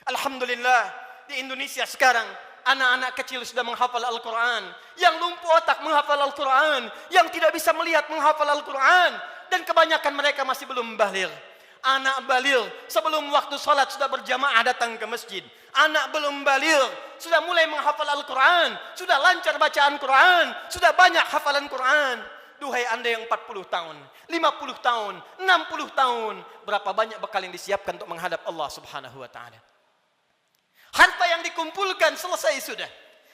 Alhamdulillah, di Indonesia sekarang anak-anak kecil sudah menghafal Al-Quran, yang lumpuh otak menghafal Al-Quran, yang tidak bisa melihat menghafal Al-Quran, dan kebanyakan mereka masih belum baligh. Anak baligh sebelum waktu salat sudah berjamaah datang ke masjid. Anak belum baligh sudah mulai menghafal Al-Quran, sudah lancar bacaan Quran, sudah banyak hafalan Quran. Duhai Anda yang 40 tahun, 50 tahun, 60 tahun, berapa banyak bekal yang disiapkan untuk menghadap Allah Subhanahu wa taala? Harta yang dikumpulkan selesai sudah.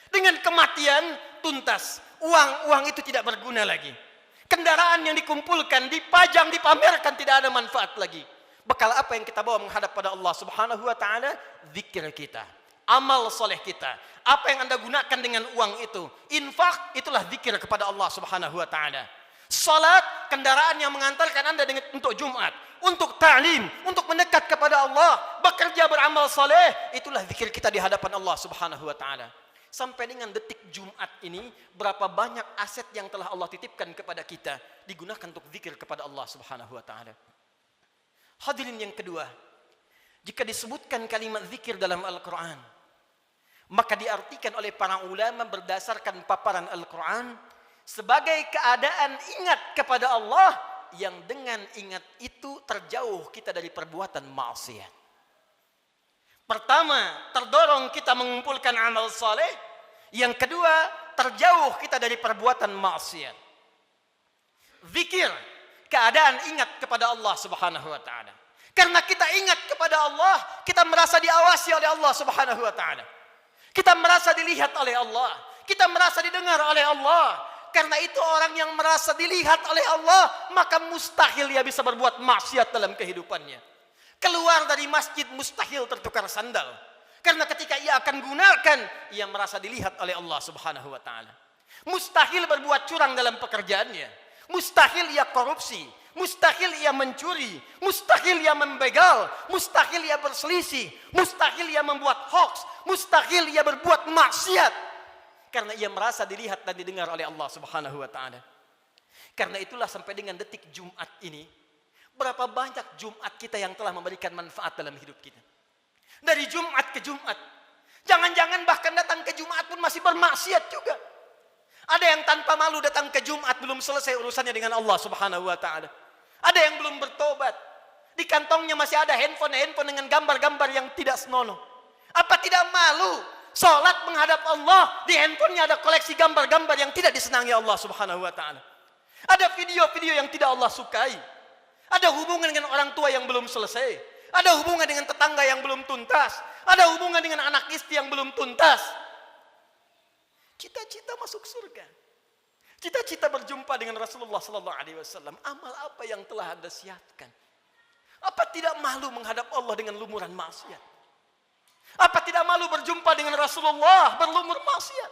Dengan kematian tuntas. Uang itu tidak berguna lagi. Kendaraan yang dikumpulkan, dipajang, dipamerkan, tidak ada manfaat lagi. Bekal apa yang kita bawa menghadap pada Allah Subhanahu wa taala? Zikir kita, amal soleh kita. Apa yang Anda gunakan dengan uang itu? Infak, itulah zikir kepada Allah Subhanahu wa taala. Salat, kendaraan yang mengantarkan Anda untuk Jumat, untuk ta'lim, untuk mendekat kepada Allah, bekerja beramal saleh, itulah zikir kita di hadapan Allah Subhanahu wa taala. Sampai dengan detik Jumat ini, berapa banyak aset yang telah Allah titipkan kepada kita digunakan untuk zikir kepada Allah Subhanahu wa taala. Hadirin yang kedua, jika disebutkan kalimat zikir dalam Al-Qur'an, maka diartikan oleh para ulama berdasarkan paparan Al-Qur'an sebagai keadaan ingat kepada Allah yang dengan ingat itu terjauh kita dari perbuatan maksiat. Pertama, terdorong kita mengumpulkan amal saleh. Yang kedua, terjauh kita dari perbuatan maksiat. Zikir, keadaan ingat kepada Allah Subhanahu wa taala. Karena kita ingat kepada Allah, kita merasa diawasi oleh Allah Subhanahu wa taala. Kita merasa dilihat oleh Allah, kita merasa didengar oleh Allah. Karena itu orang yang merasa dilihat oleh Allah, maka mustahil ia bisa berbuat maksiat dalam kehidupannya. Keluar dari masjid mustahil tertukar sandal. Karena ketika ia akan gunakan, ia merasa dilihat oleh Allah Subhanahu wa taala. Mustahil berbuat curang dalam pekerjaannya. Mustahil ia korupsi, mustahil ia mencuri, mustahil ia membegal, mustahil ia berselisih, mustahil ia membuat hoax, mustahil ia berbuat maksiat. Karena ia merasa dilihat dan didengar oleh Allah Subhanahu wa taala. Karena itulah sampai dengan detik Jumat ini, berapa banyak Jumat kita yang telah memberikan manfaat dalam hidup kita. Dari Jumat ke Jumat. Jangan-jangan bahkan datang ke Jumat pun masih bermaksiat juga. Ada yang tanpa malu datang ke Jumat belum selesai urusannya dengan Allah Subhanahu wa taala. Ada yang belum bertobat. Di kantongnya masih ada handphone dengan gambar-gambar yang tidak senonoh. Apa tidak malu? Salat menghadap Allah, di handphonenya ada koleksi gambar-gambar yang tidak disenangi Allah Subhanahu wa taala. Ada video-video yang tidak Allah sukai. Ada hubungan dengan orang tua yang belum selesai. Ada hubungan dengan tetangga yang belum tuntas. Ada hubungan dengan anak istri yang belum tuntas. Cita-cita masuk surga. Cita-cita berjumpa dengan Rasulullah sallallahu alaihi wasallam. Amal apa yang telah Anda siapkan? Apa tidak malu menghadap Allah dengan lumuran maksiat? Apa tidak malu berjumpa dengan Rasulullah berlumur maksiat?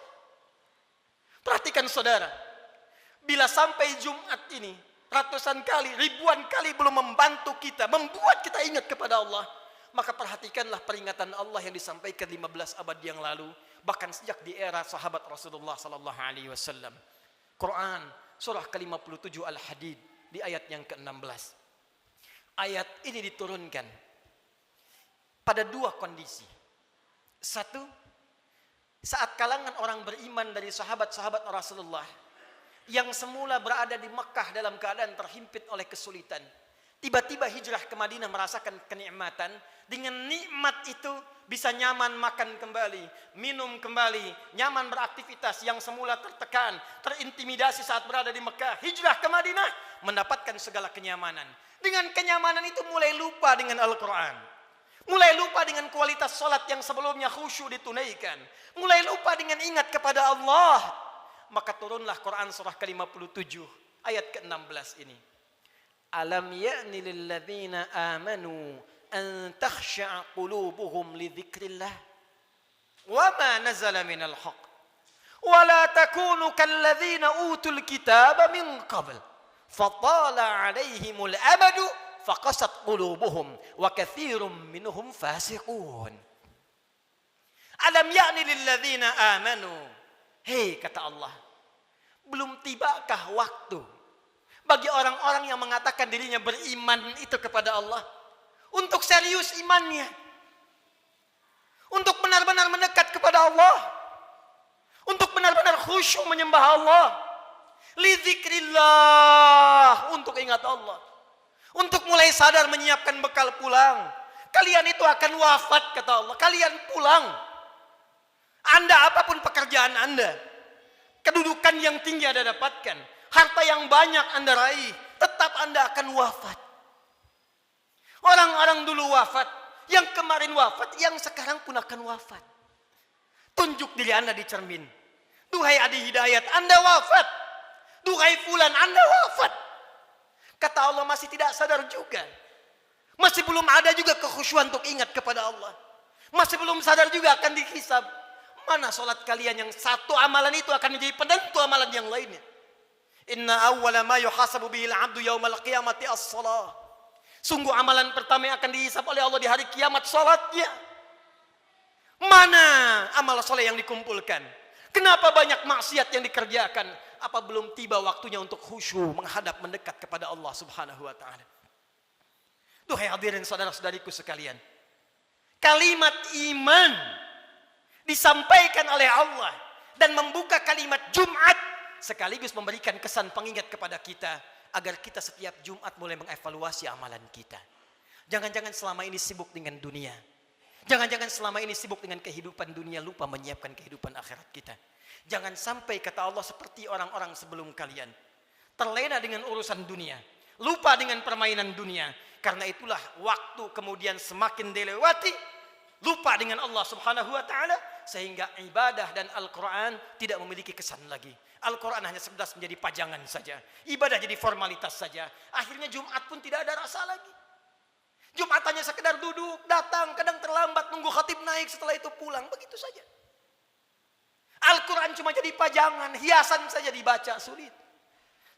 Perhatikan saudara, bila sampai Jumat ini ratusan kali, ribuan kali belum membantu kita, membuat kita ingat kepada Allah, maka perhatikanlah peringatan Allah yang disampaikan 15 abad yang lalu, bahkan sejak di era sahabat Rasulullah sallallahu alaihi wasallam. Quran surah ke-57 Al-Hadid di ayat yang ke-16. Ayat ini diturunkan pada dua kondisi. Satu, saat kalangan orang beriman dari sahabat-sahabat Rasulullah yang semula berada di Mekah dalam keadaan terhimpit oleh kesulitan, tiba-tiba hijrah ke Madinah merasakan kenikmatan. Dengan nikmat itu bisa nyaman makan kembali, minum kembali, nyaman beraktivitas. Yang semula tertekan, terintimidasi saat berada di Mekah, hijrah ke Madinah mendapatkan segala kenyamanan. Dengan kenyamanan itu mulai lupa dengan Al-Quran. Mulai lupa dengan kualitas salat yang sebelumnya khusyuk ditunaikan. Mulai lupa dengan ingat kepada Allah. Maka turunlah Quran surah ke-57 ayat ke-16 ini. Alam ya'ni lilladzina amanu an takhsha'a qulubuhum li dzikrillah wa ma nazala minal haqq wa la takunu kalladzina utul kitaba min qabl fatala 'alaihimul amadu faqasat qulubuhum wa katsirum minhum fasiqun. Alam ya'ni lilladzina amanu. Hei, kata Allah, belum tibakah waktu bagi orang-orang yang mengatakan dirinya beriman itu kepada Allah untuk serius imannya? benar-benar mendekat kepada Allah, untuk benar-benar khusyuk menyembah Allah, lidzikrillah, untuk ingat Allah, untuk mulai sadar menyiapkan bekal pulang. Kalian itu akan wafat, kata Allah. Kalian pulang. Anda apapun pekerjaan Anda, kedudukan yang tinggi Anda dapatkan, harta yang banyak Anda raih, tetap Anda akan wafat. Orang-orang dulu wafat, yang kemarin wafat, yang sekarang pun akan wafat. Tunjuk diri Anda di cermin. Duhai Adi Hidayat, Anda wafat. Duhai Fulan, Anda wafat. Kata Allah, masih tidak sadar juga. Masih belum ada juga kekhusyuan untuk ingat kepada Allah. Masih belum sadar juga akan dihisab. Mana solat kalian yang satu amalan itu akan menjadi penentu amalan yang lainnya. Inna awwala ma yuhasabu bihil abdu yaumal qiyamati as-salah. Sungguh amalan pertama yang akan dihisab oleh Allah di hari kiamat, salatnya. Mana amal soleh yang dikumpulkan? Kenapa banyak maksiat yang dikerjakan? Apa belum tiba waktunya untuk khusyuk menghadap mendekat kepada Allah Subhanahu wa taala? Duhai hadirin saudara-saudariku sekalian, kalimat iman disampaikan oleh Allah dan membuka kalimat Jumat sekaligus memberikan kesan pengingat kepada kita agar kita setiap Jumat mulai mengevaluasi amalan kita. Jangan-jangan selama ini sibuk dengan dunia. Jangan-jangan selama ini sibuk dengan kehidupan dunia, lupa menyiapkan kehidupan akhirat kita. Jangan sampai kata Allah seperti orang-orang sebelum kalian, terlena dengan urusan dunia, lupa dengan permainan dunia. Karena itulah waktu kemudian semakin dilewati, lupa dengan Allah Subhanahu wa taala, sehingga ibadah dan Al-Quran tidak memiliki kesan lagi. Al-Quran hanya sekedar menjadi pajangan saja, ibadah jadi formalitas saja. Akhirnya Jumat pun tidak ada rasa lagi. Jumat hanya sekedar duduk, datang, kadang terlambat, nunggu khatib naik, setelah itu pulang, begitu saja. Al-Quran cuma jadi pajangan, hiasan saja dibaca, sulit.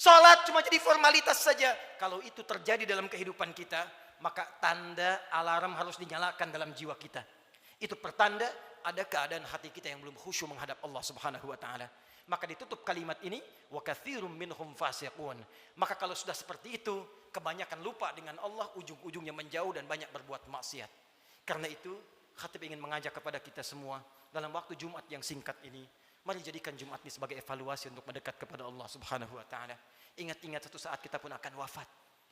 Salat cuma jadi formalitas saja. Kalau itu terjadi dalam kehidupan kita, maka tanda alarm harus dinyalakan dalam jiwa kita. Itu pertanda ada keadaan hati kita yang belum khusyuk menghadap Allah Subhanahu wa taala. Maka ditutup kalimat ini, wa katsirum minhum fasiqun. Maka kalau sudah seperti itu, kebanyakan lupa dengan Allah, ujung-ujungnya menjauh dan banyak berbuat maksiat. Karena itu, khatib ingin mengajak kepada kita semua dalam waktu Jumat yang singkat ini, mari jadikan Jumat ini sebagai evaluasi untuk mendekat kepada Allah Subhanahu wa taala. Ingat-ingat satu saat kita pun akan wafat.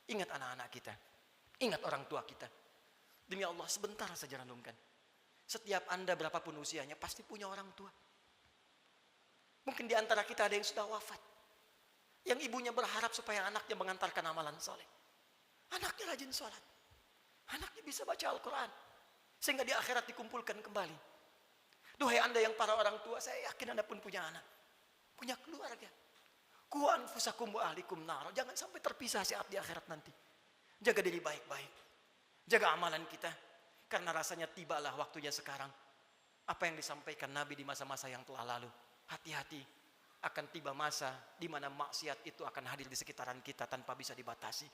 Ingat anak-anak kita. Ingat orang tua kita. Demi Allah, sebentar saja renungkan. Setiap Anda berapapun usianya pasti punya orang tua. Mungkin di antara kita ada yang sudah wafat, yang ibunya berharap supaya anaknya mengantarkan amalan soleh. Anaknya rajin sholat, anaknya bisa baca Al-Quran, sehingga di akhirat dikumpulkan kembali. Duhai Anda yang para orang tua, saya yakin Anda pun punya anak, punya keluarga. Qu anfusakum wa ahlikum nar. Jangan sampai terpisah saat di akhirat nanti. Jaga diri baik-baik, jaga amalan kita, karena rasanya tibalah waktunya sekarang. Apa yang disampaikan Nabi di masa-masa yang telah lalu, hati-hati, akan tiba masa di mana maksiat itu akan hadir di sekitaran kita tanpa bisa dibatasi.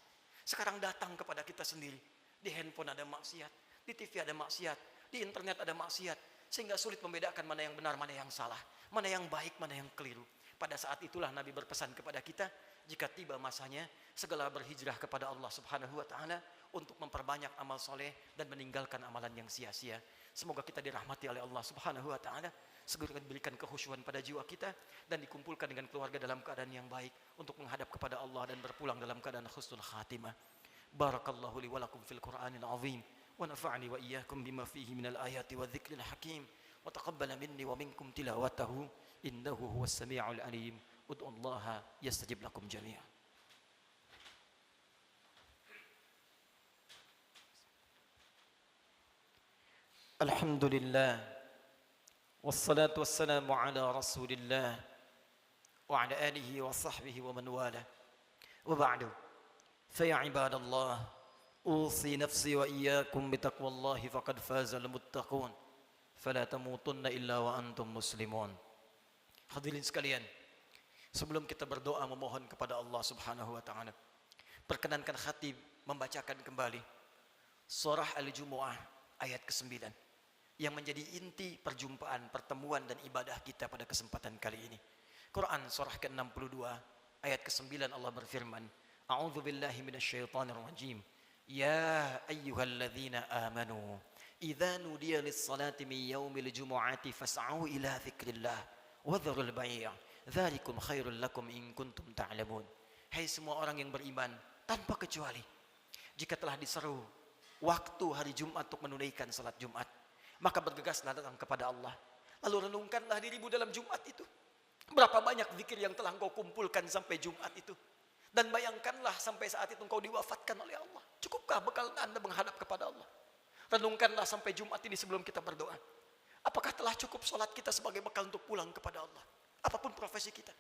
Sekarang datang kepada kita sendiri. Di handphone ada maksiat, di TV ada maksiat, di internet ada maksiat, sehingga sulit membedakan mana yang benar, mana yang salah, mana yang baik, mana yang keliru. Pada saat itulah Nabi berpesan kepada kita, jika tiba masanya, segala berhijrah kepada Allah Subhanahu wa taala untuk memperbanyak amal soleh dan meninggalkan amalan yang sia-sia. Semoga kita dirahmati oleh Allah Subhanahu wa taala, segera diberikan kekhusyuan pada jiwa kita dan dikumpulkan dengan keluarga dalam keadaan yang baik untuk menghadap kepada Allah dan berpulang dalam keadaan husnul khatimah. Barakallahu li wa lakum fil Qur'anil azim wa nafa'ani wa iyyakum bima fihi minal ayati wa dzikril hakim wa taqabbala minni wa minkum tilawatahu innahu huwas sami'ul alim. Ud'ullaha yastajib lakum jami'an. Alhamdulillah wassalatu wassalamu ala rasulillah wa ala alihi wa sahbihi wa man wala wa ba'du fa ya ibadallah usi nafsi wa iyyakum bitaqwallahi faqad fazal muttaqun fala tamutunna illa wa antum muslimun. Hadirin sekalian, sebelum kita berdoa memohon kepada Allah Subhanahu wa taala, perkenankan khatib membacakan kembali surah Al-Jumu'ah ayat ke-9 yang menjadi inti perjumpaan, pertemuan dan ibadah kita pada kesempatan kali ini. Quran surah ke-62 ayat ke-9 Allah berfirman, A'udzu billahi minasyaitonir rajim. Ya ayyuhalladzina amanu Idza nudiya lis-salati min yaumil jumu'ati fas'au ila dzikrillah wa dzarul bai'. Dzalikum khairul lakum in kuntum ta'lamun. Hai semua orang yang beriman tanpa kecuali, jika telah diseru waktu hari Jumat untuk menunaikan salat Jumat, maka bergegaslah datang kepada Allah. Lalu renungkanlah dirimu dalam Jumat itu. Berapa banyak zikir yang telah engkau kumpulkan sampai Jumat itu. Dan bayangkanlah sampai saat itu engkau diwafatkan oleh Allah. Cukupkah bekal Anda menghadap kepada Allah? Renungkanlah sampai Jumat ini sebelum kita berdoa. Apakah telah cukup salat kita sebagai bekal untuk pulang kepada Allah? Apapun profesi kita.